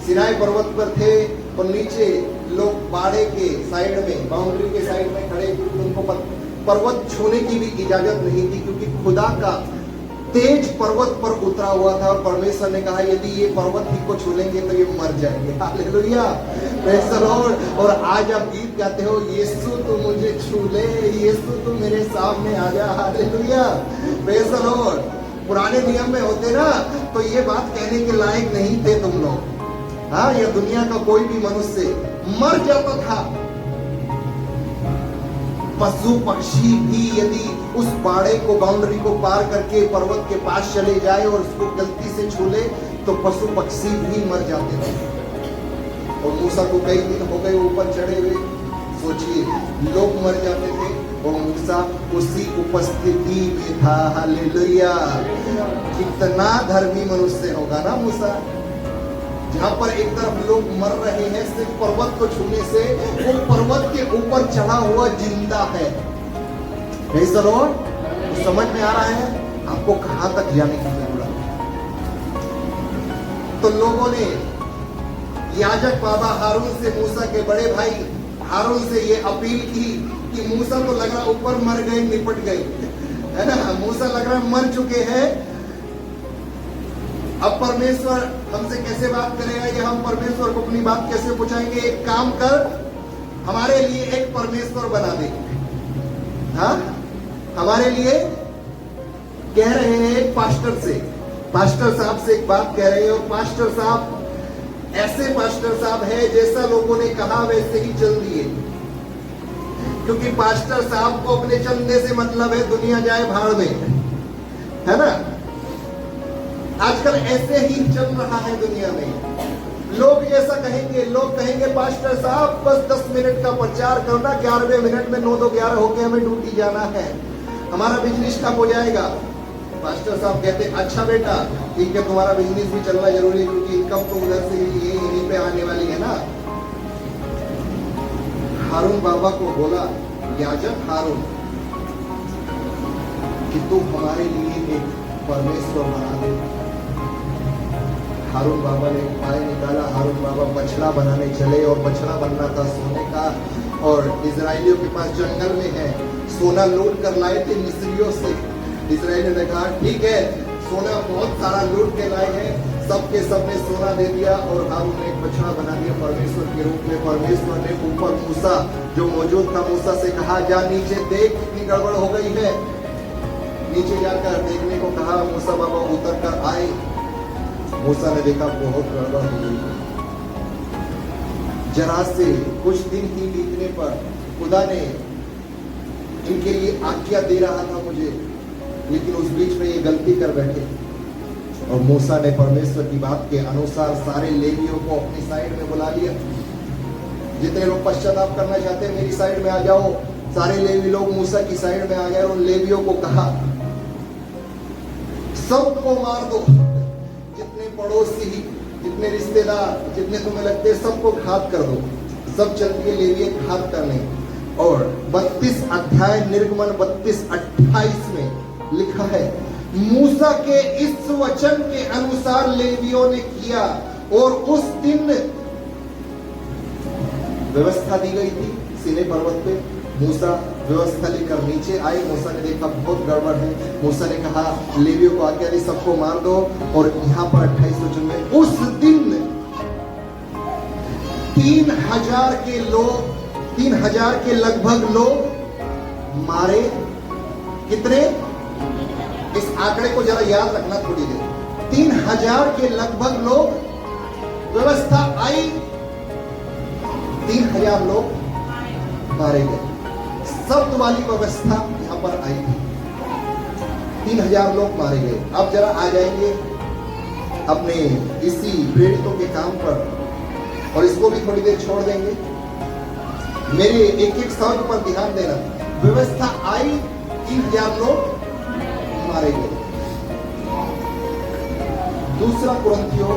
सिनाई पर्वत पर थे और नीचे लोग बाड़े के साइड में, बाउंड्री के साइड में खड़े, क्योंकि उनको पर्वत छूने की भी इजाजत नहीं थी, क्योंकि खुदा का तेज पर्वत पर उतरा हुआ था। और परमेश्वर ने कहा यदि ये पर्वत ही को छू लेंगे तो ये मर जाएंगे। हालेलुया। Praise the Lord. और आज आप गीत गाते हो, यीशु तू मुझे छू ले, यीशु तू मेरे सामने आ जा। हालेलुया। Praise the Lord. पुराने नियम में होते ना तो ये बात कहने के लायक नहीं थे तुम लोग। हाँ, यह दुनिया का कोई भी मनुष्य मर जाता था। पशु पक्षी भी यदि उस बाड़े को, बाउंड्री को पार करके पर्वत के पास चले जाए और उसको गलती से छू ले तो पशु पक्षी भी मर जाते थे। और मूसा को कई दिन हो गए ऊपर चढ़े हुए, सोचिए लोग मर जाते थे और मूसा उसी उपस्थिति में था। हालेलुया। कितना धर्मी मनुष्य होगा ना मूसा, जहां पर एक तरफ लोग मर रहे हैं सिर्फ पर्वत को छूने से, वो पर्वत के ऊपर चढ़ा हुआ जिंदा है। Praise the Lord. समझ में आ रहा है आपको कहां तक जाने की जरूरत है? तो लोगों ने याजक बाबा हारून से, मूसा के बड़े भाई हारून से ये अपील की कि मूसा तो लग रहा ऊपर मर गए, निपट गए, है ना, मूसा लग रहा मर चुके हैं। अब परमेश्वर हमसे कैसे बात करेगा, ये हम परमेश्वर को अपनी बात कैसे पहुंचाएंगे? एक काम कर, हमारे लिए एक परमेश्वर बना दे। हाँ, हमारे लिए कह रहे हैं एक पास्टर से, पास्टर साहब से एक बात कह रहे हैं। और पास्टर साहब ऐसे पास्टर साहब है जैसा लोगों ने कहा वैसे ही चल दिए, क्योंकि पास्टर साहब को अपने चलने से मतलब है दुनिया जाए भाड़ में, है ना। आजकल ऐसे ही चल रहा है दुनिया में। लोग जैसा कहेंगे, लोग कहेंगे पास्टर साहब बस 10 मिनट का प्रचार करना, 11वें मिनट में 9 तो 11 होके हमें ड्यूटी जाना है, हमारा बिजनेस ठप हो जाएगा। पास्टर साहब कहते अच्छा बेटा ठीक है, तुम्हारा बिजनेस भी चलना जरूरी है, क्योंकि इनकम तो उधर से यहीं पे आने वाली है ना। हारून बाबा को बोला, याजक हारून, कि तू हमारे लिए एक परमेश्वर बना दे। हारून बाबा ने पाए निकाला, हारून बाबा बछड़ा बनाने चले, और बछड़ा बनना था सोने का, और इजराइलियों के पास जंगल में है, सोना लूट कर लाए थे मिस्रियों से। इजराइलियों ने कहा ठीक है, सोना बहुत सारा लूट के लाए हैं, सबके सबने सोना दे दिया, और हारून ने एक बछड़ा बना दिया परमेश्वर के रूप में। परमेश्वर ने ऊपर मूसा जो मौजूद था, मूसा से कहा जा नीचे देख, कितनी गड़बड़ हो गई है। नीचे जाकर देखने को कहा, मूसा बाबा उतर कर आए। मूसा ने देखा बहुत गड़बड़ हो गई है। जरा से कुछ दिन ही बीतने पर खुदा ने इनके लिए आज्ञा दे रहा था मुझे, लेकिन उस बीच में ये गलती कर बैठे, और मूसा ने परमेश्वर की बात के अनुसार सारे लेवियों को अपनी साइड में बुला लिया। जितने लोग पश्चाताप करना चाहते हैं मेरी साइड में आ जाओ। सारे लेवी लोग मूसा की साइड में आ गए, और लेवियों को कहा सबको मार दो, जितने पड़ोसी, जितने रिश्तेदार, जितने तुम्हें लगते हैं सबको घात कर दो। सब चलती है लेवी घात करने। और 32 अध्याय निर्गमन 32-28 में लिखा है, मूसा के इस वचन के अनुसार लेवियों ने किया, और उस दिन व्यवस्था दी गई थी सीनै पर्वत पे। मूसा व्यवस्था लेकर नीचे आए। मूसा ने देखा बहुत गड़बड़ है। मूसा ने कहा लेवियों को आज्ञा दी सबको मार दो, और यहाँ पर 28 वचन में उस दिन 3000 के लोग, 3000 के लगभग लोग मारे। कितने? इस आंकड़े को जरा याद रखना थोड़ी देर। 3000 के लगभग लोग, व्यवस्था आई, 3000 लोग मारे गए। शब्द वाली व्यवस्था यहां पर आई थी। 3000 लोग मारे गए। अब जरा आ जाएंगे अपने इसी प्रेरितों के काम पर, और इसको भी थोड़ी देर छोड़ देंगे। मेरे एक एक शब्द पर ध्यान देना। व्यवस्था आई, 3000 लोग मारे गए। दूसरा कुरिन्थियों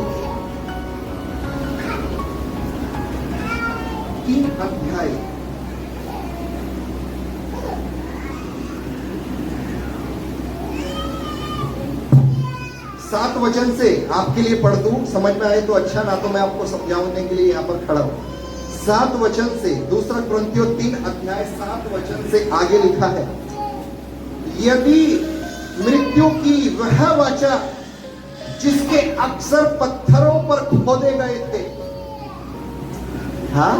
3 अध्याय 7 वचन से आपके लिए पढ़ दूं, समझ में आए तो अच्छा, ना तो मैं आपको समझाने के लिए यहाँ पर खड़ा हूं। 7 वचन से, दूसरा कुरिन्थियों 3 अध्याय 7 वचन से आगे लिखा है, यदि मृत्यु की वह वाचा जिसके अक्षर पत्थरों पर खोदे गए थे, हाँ,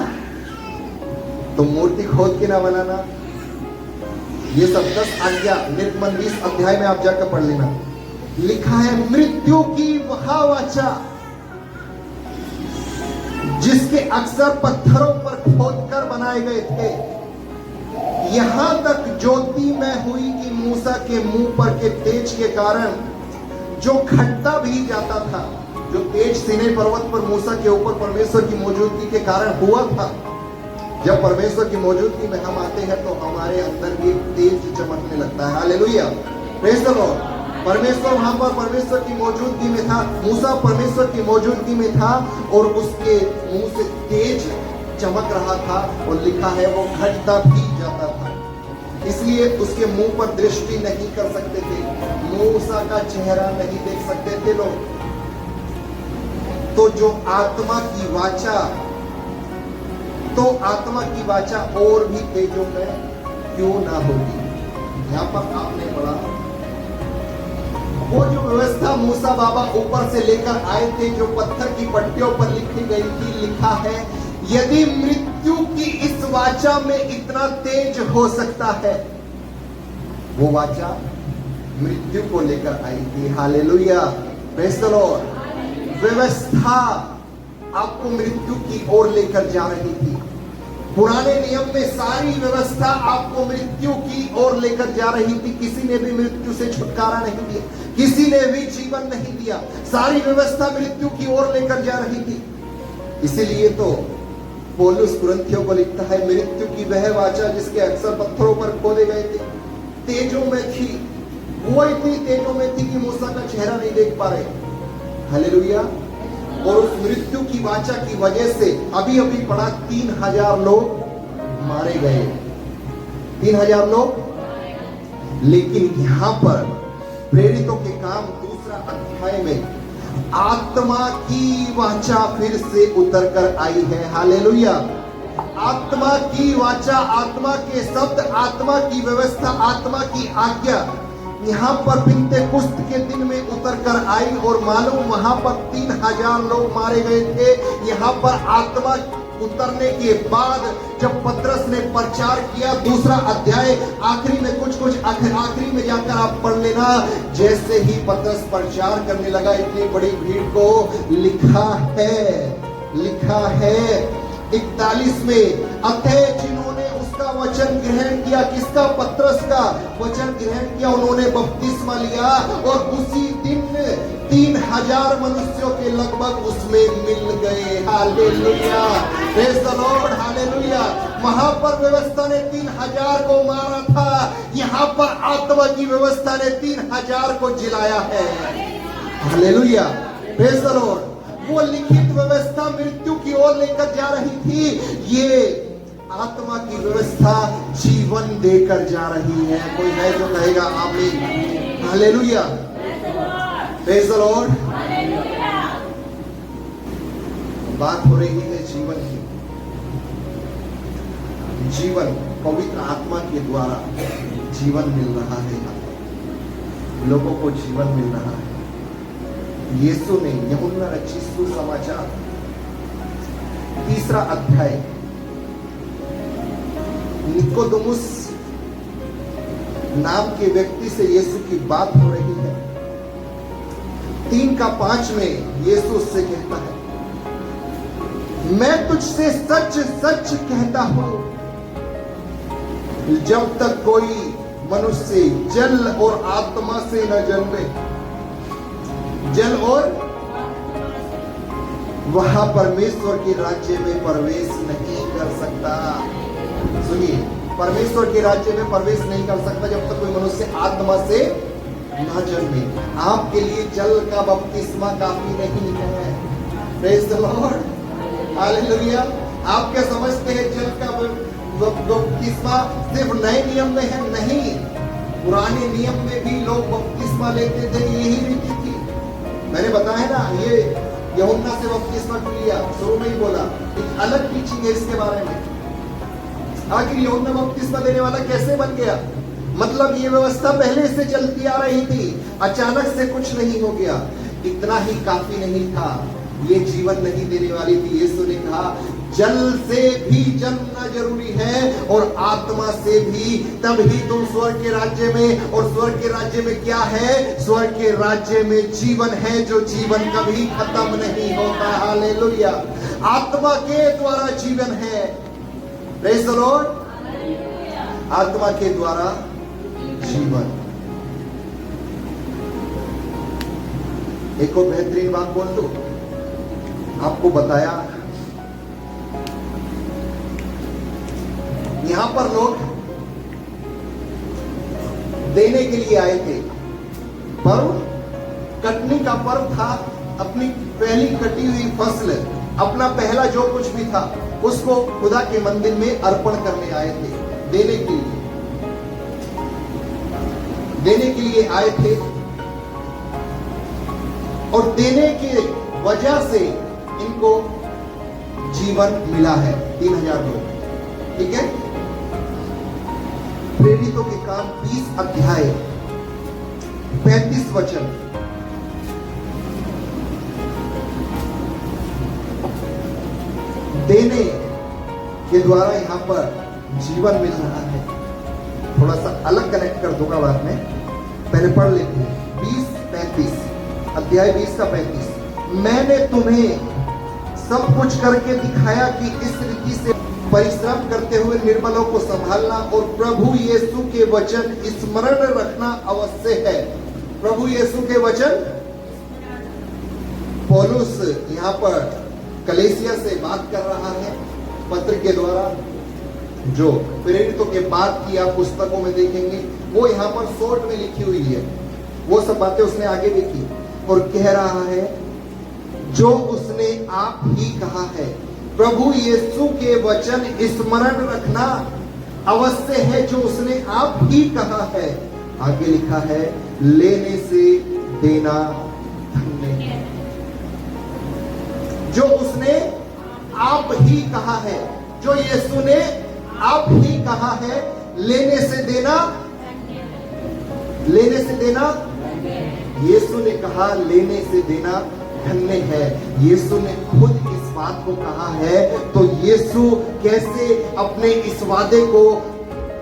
तो मूर्ति खोद के ना बनाना। ये सब 10 आज्ञा निर्गमन 20 अध्याय में आप जाकर पढ़ लेना। लिखा है मृत्यु की वह वाचा जिसके अक्षर पत्थरों पर खोदकर बनाए गए थे, यहां तक ज्योति में हुई कि मूसा के मुंह पर के तेज के कारण जो खट्टा भी जाता था, जो तेज सीनै पर्वत पर मूसा के ऊपर परमेश्वर की मौजूदगी के कारण हुआ था। जब परमेश्वर की मौजूदगी में हम आते हैं तो हमारे अंदर भी तेज चमकने लगता है। Hallelujah, praise the Lord. परमेश्वर वहां पर परमेश्वर की मौजूदगी में था, मूसा परमेश्वर की मौजूदगी में था, और उसके मुंह से तेज चमक रहा था, और लिखा है वो घटता भी जाता था, इसलिए उसके मुंह पर दृष्टि नहीं कर सकते थे, मूसा का चेहरा नहीं देख सकते थे लोग। तो जो आत्मा की वाचा, तो आत्मा की वाचा और भी तेजों में क्यों ना होगी। यहां पर आपने पढ़ा, वो जो व्यवस्था मूसा बाबा ऊपर से लेकर आए थे, जो पत्थर की पट्टियों पर लिखी गई थी, लिखा है यदि मृत्यु की इस वाचा में इतना तेज हो सकता है, वो वाचा मृत्यु को लेकर आई थी। Hallelujah, praise the Lord. व्यवस्था आपको मृत्यु की ओर लेकर जा रही थी। पुराने नियम में सारी व्यवस्था आपको मृत्यु की ओर लेकर जा रही थी। किसी ने भी मृत्यु से छुटकारा नहीं दिया, किसी ने भी जीवन नहीं दिया, सारी व्यवस्था मृत्यु की ओर लेकर जा रही थी। इसीलिए तो पौलुस कुरिन्थियों को लिखता है, मृत्यु की वह वाचा जिसके अक्षर पत्थरों पर खोदे गए थे, तेजों में थी, वो इतनी तेजों में थी कि मूसा का चेहरा नहीं देख पा रहे। हालेलुया। और उस मृत्यु की वाचा की वजह से अभी अभी पड़ा 3000 लोग मारे गए। 3000 लोग। लेकिन यहां पर प्रेरितों के काम दूसरा अध्याय में आत्मा की वाचा फिर से उतर कर आई है। हालेलुया। आत्मा की वाचा, आत्मा के शब्द, आत्मा की व्यवस्था, आत्मा की आज्ञा यहाँ पर पिन्तेकुस्त के दिन में उतर कर आई और मालूम वहां पर 3000 लोग मारे गए थे। यहाँ पर आत्मा उतरने के बाद जब पतरस ने प्रचार किया, दूसरा अध्याय आखिरी में कुछ आखिरी में जाकर आप पढ़ लेना, जैसे ही पतरस प्रचार करने लगा इतनी बड़ी भीड़ को लिखा है 41 में, अतः जिन्होंने उसका वचन ग्रहण किया, किसका? पतरस का वचन ग्रहण किया, उन्होंने बपतिस्मा लिया और उसी दिन 3000 मनुष्यों के लगभग उसमें मिल गए। Hallelujah, praise the Lord, hallelujah. वहां पर व्यवस्था ने 3000 को मारा था, यहाँ पर आत्मा की व्यवस्था ने 3000 को जिलाया है। Hallelujah, praise the Lord. वो लिखित व्यवस्था मृत्यु की ओर लेकर जा रही थी, ये आत्मा की व्यवस्था जीवन देकर जा रही है। कोई है जो कहेगा आमीन। Hallelujah, praise the Lord. बात हो रही है जीवन की। जीवन पवित्र आत्मा के द्वारा जीवन मिल रहा है, लोगों को जीवन मिल रहा है। यीशु ने यूहन्ना रचित सुसमाचार 3 अध्याय, निकोदेमुस नाम के व्यक्ति से यीशु की बात हो रही है। 3:5 में यीशु उससे कहता है, मैं तुझसे सच सच कहता हूं, जब तक कोई मनुष्य जल और आत्मा से न जन्मे, जल और वहां परमेश्वर के राज्य में प्रवेश नहीं कर सकता। सुनिए, परमेश्वर के राज्य में प्रवेश नहीं कर सकता जब तक कोई मनुष्य आत्मा से न जन्मे। आपके लिए जल का बपतिस्मा काफी नहीं है। Praise the Lord, hallelujah. आप क्या समझते हैं जल का बपतिस्मा सिर्फ नए नियम में है? नहीं, पुराने नियम में भी लोग बपतिस्मा लेते थे, यही रीति थी। मैंने बताया ना, ये यूहन्ना से बपतिस्मा क्यों लिया, शुरू में ही बोला, एक अलग टीचिंग है इसके बारे में। आखिर यूहन्ना बपतिस्मा देने वाला कैसे बन गया? मतलब ये व्यवस्था पहले से चलती आ रही थी, अचानक से कुछ नहीं हो गया। इतना ही काफी नहीं था, ये जीवन नहीं देने वाली थी। यीशु ने कहा जल से भी जन्मना जरूरी है और आत्मा से भी, तब ही तुम स्वर्ग के राज्य में। और स्वर्ग के राज्य में क्या है? स्वर्ग के राज्य में जीवन है, जो जीवन कभी खत्म नहीं होता। हालेलुया, आत्मा के द्वारा जीवन है। प्रेज द लॉर्ड, आत्मा के द्वारा जीवन। एक और बेहतरीन बात बोल दो, आपको बताया यहां पर लोग देने के लिए आए थे। पर्व कटनी का पर्व था। अपनी पहली कटी हुई फसल, अपना पहला जो कुछ भी था, उसको खुदा के मंदिर में अर्पण करने आए थे। देने के लिए आए थे और देने की वजह से इनको जीवन मिला है। 3000 लोग, ठीक है। प्रेरितों के काम 20 अध्याय 35 वचन, देने के द्वारा यहां पर जीवन मिल रहा है। थोड़ा सा अलग कनेक्ट कर दूंगा बाद में, पहले पढ़ लेते हैं 20:35, अध्याय 20 का 35। मैंने तुम्हें सब कुछ करके दिखाया कि इस रीति से परिश्रम करते हुए निर्बलों को संभालना और प्रभु यीशु के वचन स्मरण रखना अवश्य है। प्रभु यीशु के वचन, पौलुस यहाँ पर कलीसिया से बात कर रहा है पत्र के द्वारा, जो प्रेरितों के बाद की आप पुस्तकों में देखेंगे, वो यहाँ पर शॉर्ट में लिखी हुई है। वो सब बातें उसने आगे लिखी और कह रहा है जो उसने आप ही कहा है प्रभु यीशु के वचन स्मरण रखना अवश्य है जो उसने आप ही कहा है। आगे लिखा है, लेने से देना धन्य है। जो उसने आप ही कहा है, जो यीशु ने आप ही कहा है, लेने से देना, लेने से देना, यीशु ने कहा लेने से देना धन्य है। यीशु ने खुद इस बात को कहा है, तो यीशु कैसे अपने इस वादे को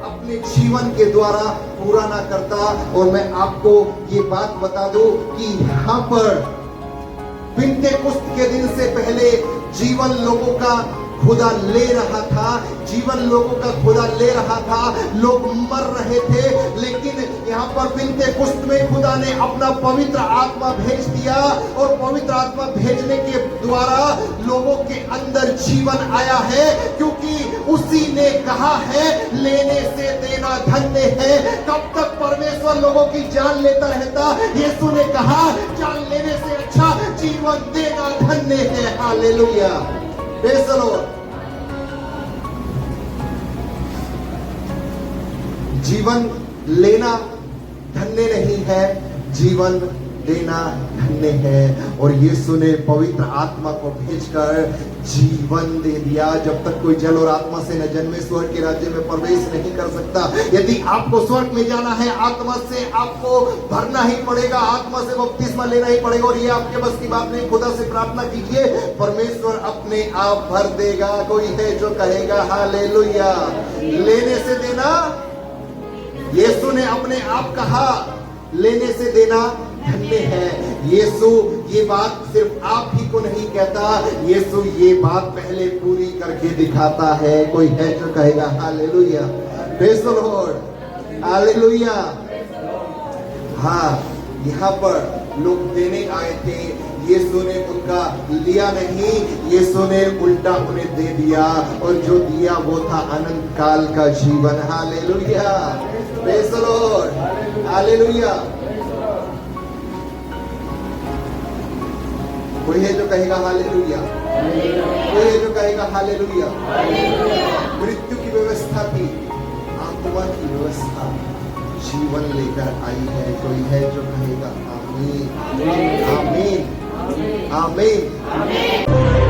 अपने जीवन के द्वारा पूरा ना करता। और मैं आपको ये बात बता दूं कि यहाँ पर पिंतेकुस्त के दिन से पहले जीवन लोगों का खुदा ले रहा था, जीवन लोगों का खुदा ले रहा था, लोग मर रहे थे, लेकिन यहाँ पर पिंतेकुस्त में खुदा ने अपना पवित्र आत्मा भेज दिया और पवित्र आत्मा भेजने के द्वारा लोगों के अंदर जीवन आया है, क्योंकि उसी ने कहा है लेने से देना धन्य है। कब तक परमेश्वर लोगों की जान लेता रहता? यीशु ने कहा जान लेने से अच्छा जीवन देना धन्य है। Hallelujah, praise the Lord. जीवन लेना धन्य नहीं है, जीवन देना धन्य है। और यीशु ने पवित्र आत्मा को भेजकर जीवन दे दिया। जब तक कोई जल और आत्मा से न जन्मे स्वर्ग के राज्य में प्रवेश नहीं कर सकता। यदि आपको स्वर्ग में जाना है, आत्मा से आपको भरना ही पड़ेगा, आत्मा से बपतिस्मा लेना ही पड़ेगा। और ये आपके बस की बात नहीं, खुदा से प्रार्थना कीजिए, परमेश्वर अपने आप भर देगा। कोई है जो कहेगा हालेलुया। लेने से देना, यीशु ने अपने आप कहा लेने से देना धन्य है। यीशु ये बात सिर्फ आप ही को नहीं कहता, यीशु ये बात पहले पूरी करके दिखाता है। कोई है जो कहेगा hallelujah, praise the Lord, hallelujah. हाँ, यहाँ पर लोग देने आए थे, यीशु ने उनका लिया नहीं, यीशु ने उल्टा उन्हें दे दिया, और जो दिया वो था अनंत काल का जीवन। Hallelujah, praise the Lord, hallelujah. कोई है जो कहेगा हालेलुया, कोई है जो कहेगा हालेलुया। मृत्यु की व्यवस्था की, आत्मा की व्यवस्था जीवन लेकर आई है। कोई है जो कहेगा आमीन, आमीन, आमीन।